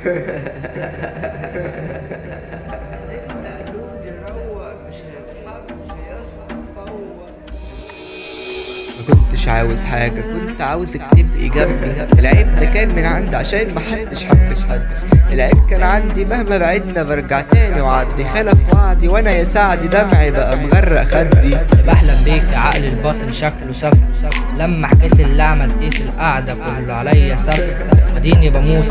كنتش عاوز حاجة، كنت عاوزك تبقي جنبي. العيب ده كان من عندي عشان محدش حد. العيب كان عندي مهما بعدنا برجع تاني وعدي، خلف وعدي وانا يا سعدي دمعي بقى مغرق خدي. بحلم بيك عقل الباطن شكله سف، لما حكيت اللي عملتيه في القعدة كله عليا سف. اديني بموت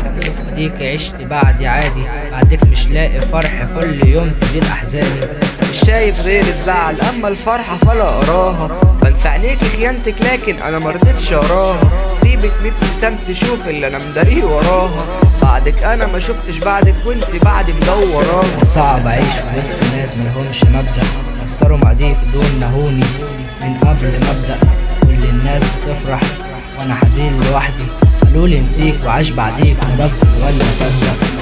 اديك عشت بعدي عادي، بعدك مش لاقي فرح كل يوم تزيد احزاني. مش شايف غير الزعل، اما الفرحة فلا اراها. بنفع عينيكي خيانتك لكن انا مرضتش اراها. سيبك من ابتسام تشوف اللي انا مداريه وراها. بعدك انا ما شفتش بعدك وانت بعدك دوراها. صعب اعيش في وسط ناس ملهمش مبدأ، كسروا مقاديف دون نهوني من قبل ما ابدأ. كل الناس بتفرح وانا حزين لوحدي، قالولي نسيك وعاش بعديك وربك ولا صدق.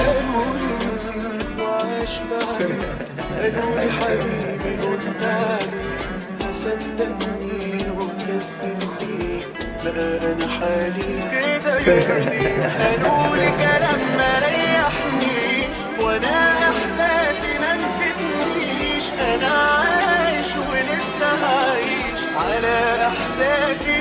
انا حالي كده يرضي، قالولي كلام ما ريحني وانا احساسي ما نسيتنيش. انا عايش ولسه عايش على احساسي.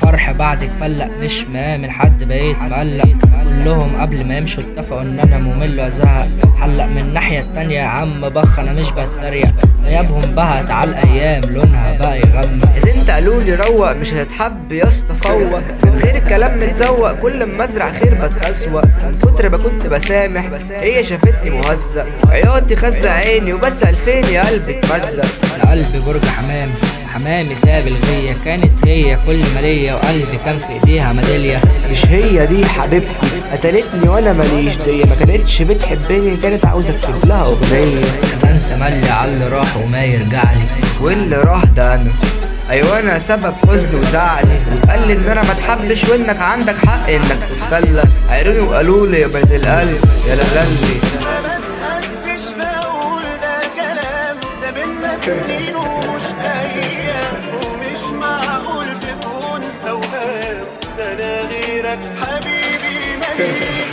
فرح بعدك فلق مش من حد بقيت مقلق، كلهم قبل ما يمشوا اتفقوا ان انا ممل وازهق. حلق من الناحية التانية يا عم بخ انا مش بتريق، غيابهم بهت على الايام لونها بقى يغمق. اذا انت قالولي روق مش هتتحب يا اسطى فوق، من غير الكلام متزوق كل ما ازرع خير بتخسوق. من كتر ما كنت بسامح هي شافتني مهزق، عياطي خزق عيني وبسأل فين يا قلبي اتمزق. انا قلبي برج حمام، حمامي ساب الغية، كانت هي كل ما ليا وقلبي كان في ايديها ميدالية. مش هي دي حبيبتي قتلتني وانا ماليش دي، ما كانتش بتحبني كانت عاوزة اكتب لها اغنية. انت ملي على اللي راح وما يرجعلي، واللي راح ده انا ايوه انا سبب حزني وزعلي. وقال لي ان انا ما اتحبش وانك عندك حق انك تتخلى. عيروني وقالوا لي يا بنت القلب يا لالي. مش بقول ده كلام، ده بينا سنين ومش ايام، ومش معقول تكون اوهام. ده انا غيرك حبيبي ماليش.